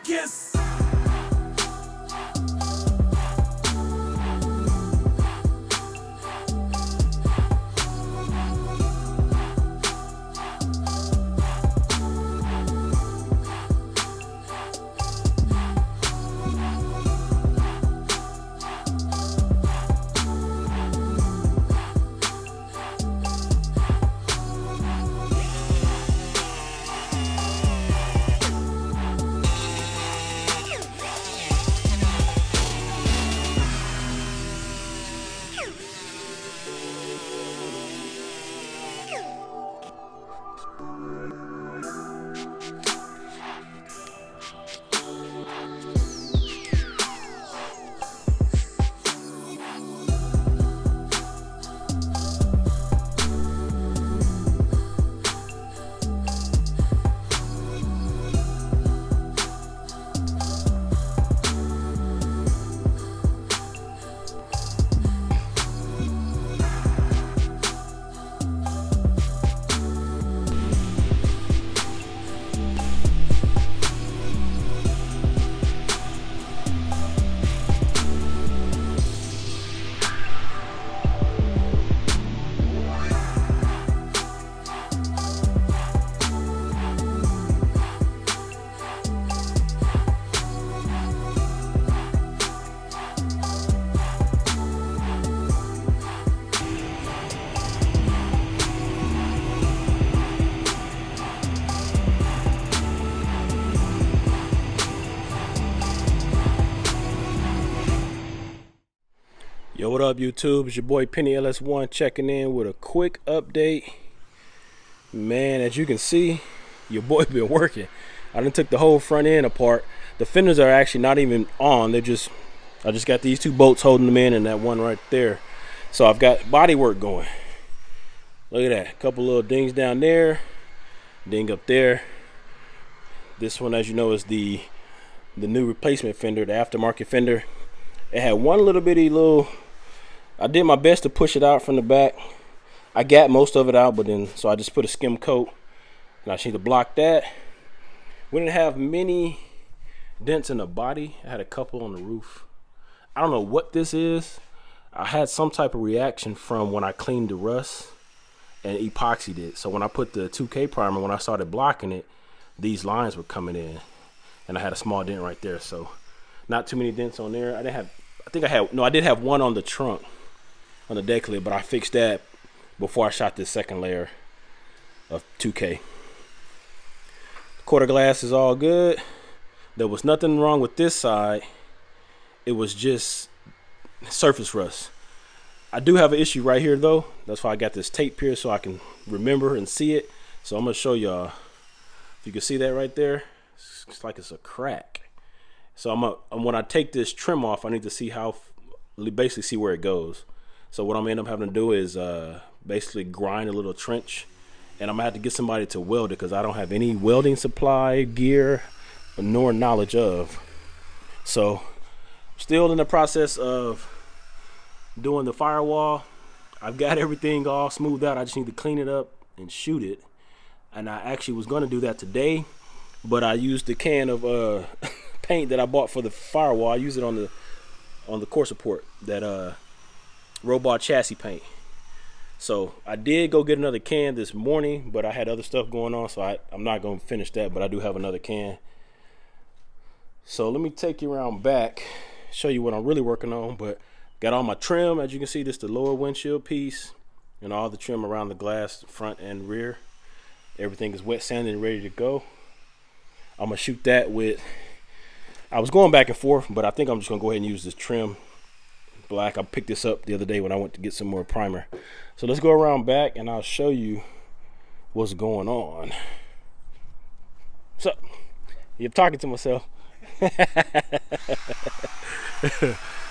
kiss. Yo, what up, YouTube? It's your boy Penny LS1 checking in with a quick update. Man, as you can see, your boy been working. I done took the whole front end apart. The fenders are actually not even on. I just got these two bolts holding them in and that one right there. So I've got body work going. Look at that. A couple little dings down there, ding up there. This one, as you know, is the new replacement fender, the aftermarket fender. It had one little bitty little, I did my best to push it out from the back. I got most of it out, but then, so I just put a skim coat, and I just need to block that. We didn't have many dents in the body. I had a couple on the roof. I don't know what this is. I had some type of reaction from when I cleaned the rust and epoxied it. So when I put the 2K primer, when I started blocking it, these lines were coming in, and I had a small dent right there. So not too many dents on there. I did have one on the trunk, on the deck lid, but I fixed that before I shot this second layer of 2K. Quarter glass is all good. There was nothing wrong with this side. It was just surface rust. I do have an issue right here though. That's why I got this tape here so I can remember and see it. So I'm gonna show y'all. If you can see that right there, it's like it's a crack. So when I take this trim off, I need to see basically see where it goes. So what I'm gonna end up having to do is basically grind a little trench, and I'm gonna have to get somebody to weld it because I don't have any welding supply, gear, nor knowledge of. So still in the process of doing the firewall. I've got everything all smoothed out. I just need to clean it up and shoot it. And I actually was gonna do that today, but I used the can of paint that I bought for the firewall. I use it on the core support, that robot chassis paint. So I did go get another can this morning, but I had other stuff going on, so I'm not gonna finish that, but I do have another can. So let me take you around back, show you what I'm really working on. But got all my trim. As you can see, this is the lower windshield piece and all the trim around the glass front and rear. Everything is wet sanded and ready to go. I'm gonna shoot that with, I was going back and forth, but I think I'm just gonna go ahead and use this trim black. I picked this up the other day when I went to get some more primer. So let's go around back and I'll show you what's going on. So you're talking to myself.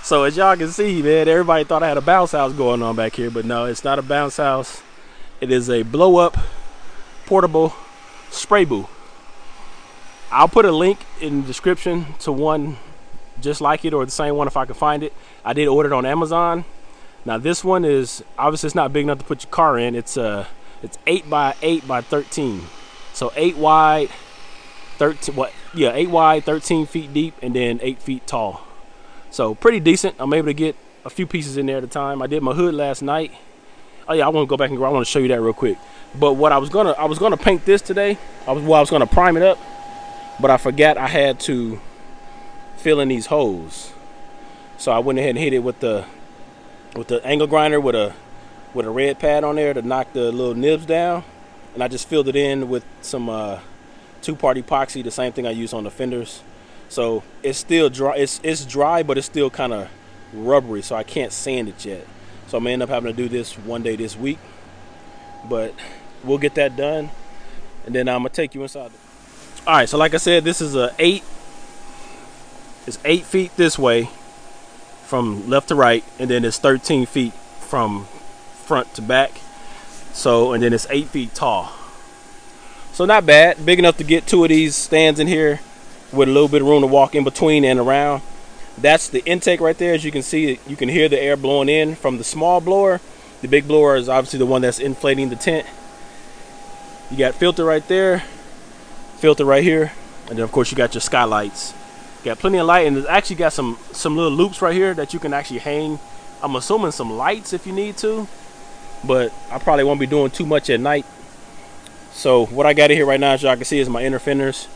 So as y'all can see, man, everybody thought I had a bounce house going on back here, but no, it's not a bounce house. It is a blow up portable spray boo. I'll put a link in the description to one just like it, or the same one if I can find it. I did order it on Amazon. Now this one is obviously, it's not big enough to put your car in. It's 8 by 8 by 13, so 8 wide 8 wide, 13 feet deep, and then 8 feet tall. So pretty decent. I'm able to get a few pieces in there at a time. I did my hood last night. Oh yeah, I want to go back and I want to show you that real quick. But what I was gonna paint this today. I was gonna prime it up, but I forgot I had to fill in these holes. So I went ahead and hit it with the angle grinder with a red pad on there to knock the little nibs down, and I just filled it in with some 2-part epoxy, the same thing I use on the fenders. So it's still dry. It's dry, but it's still kind of rubbery, so I can't sand it yet. So I'm gonna end up having to do this one day this week, but we'll get that done, and then I'm gonna take you inside. All right, so like I said, this is it's 8 feet this way from left to right, and then it's 13 feet from front to back. So, and then it's 8 feet tall. So not bad, big enough to get 2 of these stands in here with a little bit of room to walk in between and around. That's the intake right there. As you can see, you can hear the air blowing in from the small blower. The big blower is obviously the one that's inflating the tent. You got filter right there, filter right here, and then of course you got your skylights. Got plenty of light, and it's actually got some little loops right here that you can actually hang. I'm assuming some lights if you need to, but I probably won't be doing too much at night. So what I got in here right now, as y'all can see, is my inner fenders,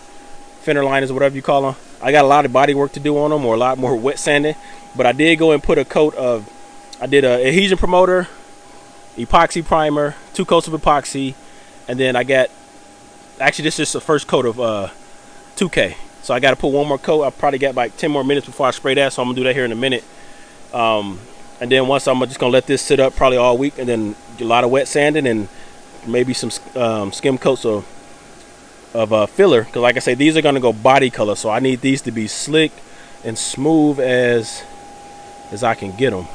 fender liners, whatever you call them. I got a lot of body work to do on them, or a lot more wet sanding, but I did go and put a coat of, I did a adhesion promoter, epoxy primer, 2 coats of epoxy, and then I got, actually this is just the first coat of 2K. So I got to put one more coat. I probably got like 10 more minutes before I spray that, so I'm gonna do that here in a minute. And then once I'm just gonna let this sit up probably all week, and then a lot of wet sanding and maybe some skim coats of filler, because like I say, these are gonna go body color, so I need these to be slick and smooth as I can get them.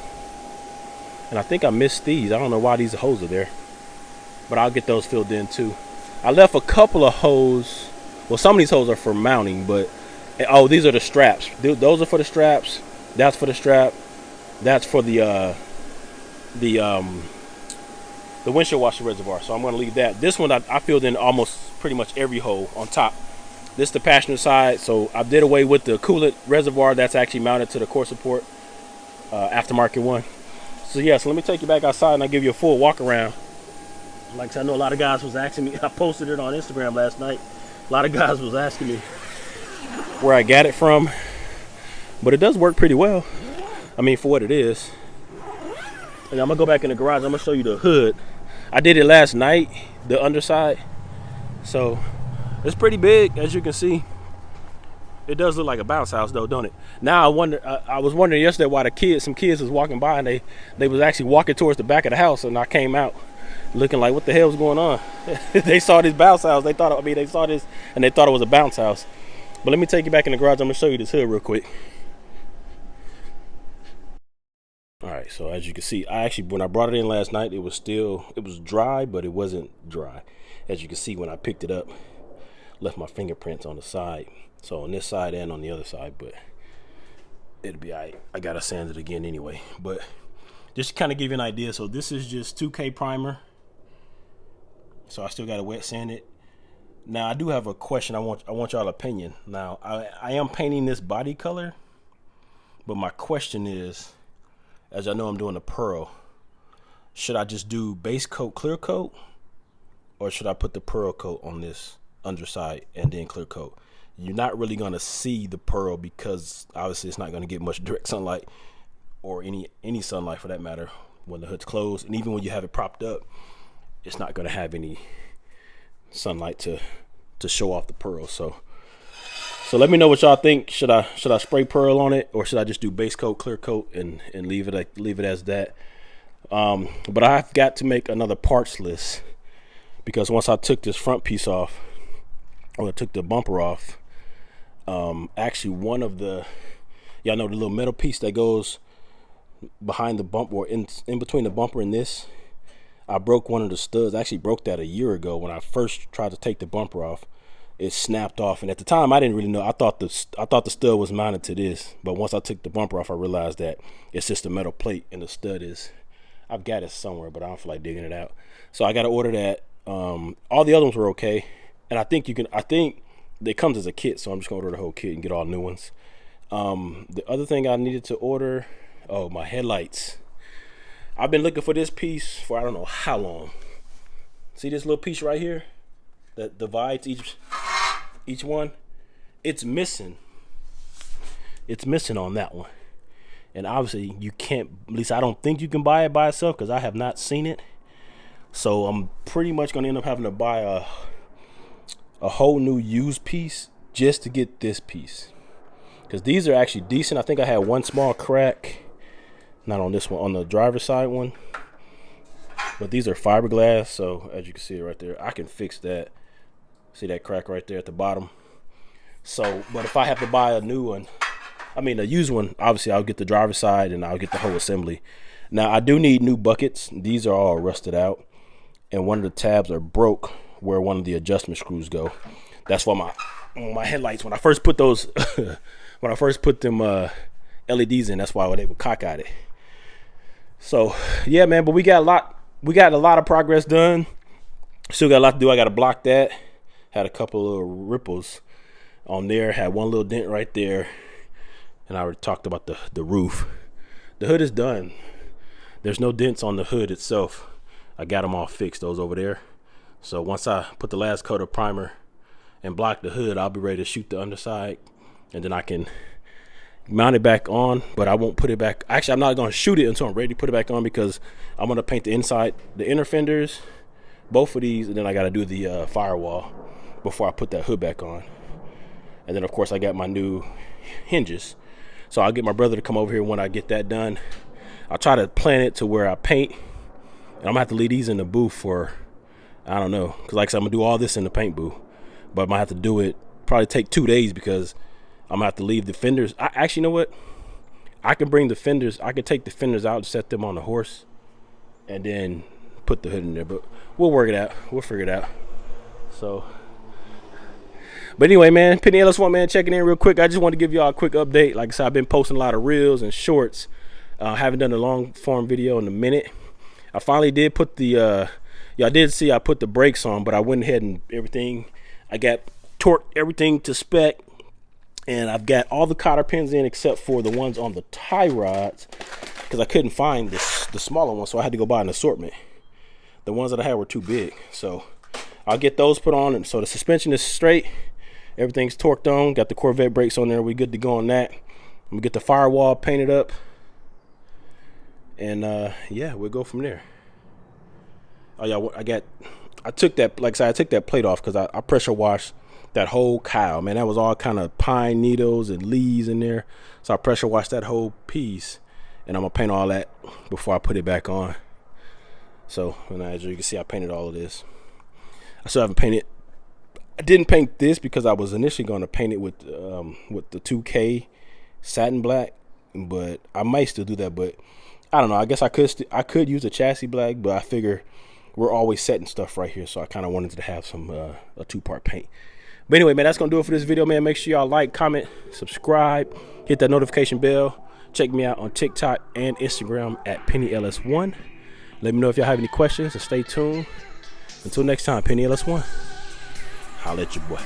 And I think I missed these. I don't know why these holes are there, but I'll get those filled in too. I left a couple of holes. Well, some of these holes are for mounting, but oh, these are the straps. Those are for the straps. That's for the strap. That's for the windshield washer reservoir. So I'm going to leave that. This one I filled in almost pretty much every hole on top. This is the passenger side, so I did away with the coolant reservoir that's actually mounted to the core support, aftermarket one. So yeah, so let me take you back outside and I'll give you a full walk around. Like I said, I know a lot of guys was asking me. I posted it on Instagram last night. A lot of guys was asking me where I got it from, but it does work pretty well. I mean, for what it is. And I'm gonna go back in the garage. I'm gonna show you the hood. I did it last night, the underside. So it's pretty big, as you can see. It does look like a bounce house though, don't it? Now I wonder, I was wondering yesterday why some kids was walking by, and they was actually walking towards the back of the house, and I came out looking like, what the hell's going on? They saw this bounce house. They thought, they saw this and they thought it was a bounce house. But let me take you back in the garage. I'm gonna show you this hood real quick. All right, so as you can see, when I brought it in last night, it was dry, but it wasn't dry. As you can see, when I picked it up, left my fingerprints on the side. So on this side and on the other side, but it'll be all right. I gotta sand it again anyway. But just to kind of give you an idea, so this is just 2K primer. So I still gotta wet sand it. Now I do have a question. I want y'all opinion. Now I am painting this body color, but my question is, as I know I'm doing a pearl, should I just do base coat, clear coat, or should I put the pearl coat on this underside and then clear coat? You're not really gonna see the pearl because obviously it's not gonna get much direct sunlight, or any sunlight for that matter, when the hood's closed. And even when you have it propped up, it's not gonna have any sunlight to show off the pearl. So let me know what y'all think. Should I spray pearl on it, or should I just do base coat, clear coat, and leave it as that? But I've got to make another parts list, because once I took this front piece off, or I took the bumper off, actually one of the, y'all know the little metal piece that goes behind the bumper, or in between the bumper and this, I broke one of the studs. I actually broke that a year ago when I first tried to take the bumper off. It snapped off, and at the time I didn't really know. I thought the stud was mounted to this, but once I took the bumper off, I realized that it's just a metal plate, and the stud is, I've got it somewhere, but I don't feel like digging it out. So I got to order that. All the other ones were okay, and I think it comes as a kit, so I'm just gonna order the whole kit and get all new ones. The other thing I needed to order, oh, my headlights. I've been looking for this piece for I don't know how long. See this little piece right here that divides each one? It's missing. It's missing on that one. And obviously you can't, at least I don't think you can buy it by itself because I have not seen it. So I'm pretty much gonna end up having to buy a whole new used piece just to get this piece. Because these are actually decent. I think I had one small crack. Not on this one, on the driver's side one. But these are fiberglass, so as you can see it right there, I can fix that. See that crack right there at the bottom? So, but if I have to buy a new one, I mean a used one, obviously I'll get the driver's side and I'll get the whole assembly. Now I do need new buckets. These are all rusted out. And one of the tabs are broke where one of the adjustment screws go. That's why my headlights, when I first put those, when I first put them LEDs in, that's why they were cockeyed. So yeah, man, but we got a lot of progress done. Still got a lot to do. I got to block that. Had a couple of little ripples on there. Had one little dent right there. And I already talked about the roof. The hood is done. There's no dents on the hood itself. I got them all fixed, those over there. So once I put the last coat of primer and block the hood, I'll be ready to shoot the underside. And then I can mount it back on, but I won't put it back. Actually, I'm not going to shoot it until I'm ready to put it back on because I'm going to paint the inside, the inner fenders, both of these, and then I got to do the firewall before I put that hood back on. And then, of course, I got my new hinges. So I'll get my brother to come over here when I get that done. I'll try to plan it to where I paint, and I'm going to have to leave these in the booth for, I don't know, because like I said, I'm going to do all this in the paint booth, but I might have to do it, probably take 2 days because I'm gonna have to leave the fenders. Actually, you know what? I can bring the fenders. I can take the fenders out and set them on the horse, and then put the hood in there. But we'll work it out. We'll figure it out. So, but anyway, man, Penny LS1, man, checking in real quick. I just want to give y'all a quick update. Like I said, I've been posting a lot of reels and shorts. Haven't done a long form video in a minute. I finally did put the. Y'all did see I put the brakes on, but I went ahead and everything. I got torqued everything to spec. And I've got all the cotter pins in except for the ones on the tie rods because I couldn't find the smaller ones, so I had to go buy an assortment. The ones that I had were too big, so I'll get those put on. And so the suspension is straight, everything's torqued on, got the Corvette brakes on there. We good to go on that. I'm gonna get the firewall painted up, and yeah, we'll go from there. Oh yeah, I took that, like I said, I took that plate off because I pressure washed that whole cowl, man. That was all kind of pine needles and leaves in there, so I pressure washed that whole piece, and I'm gonna paint all that before I put it back on. So, and as you can see, I painted all of this. I still haven't painted. I didn't paint this because I was initially going to paint it with the 2K satin black, but I might still do that. But I don't know. I guess I could use a chassis black, but I figure we're always setting stuff right here, so I kind of wanted to have some a 2-part paint. But anyway, man, that's going to do it for this video, man. Make sure y'all like, comment, subscribe, hit that notification bell. Check me out on TikTok and Instagram at PennyLS1. Let me know if y'all have any questions, and stay tuned. Until next time, PennyLS1. Holla at your boy.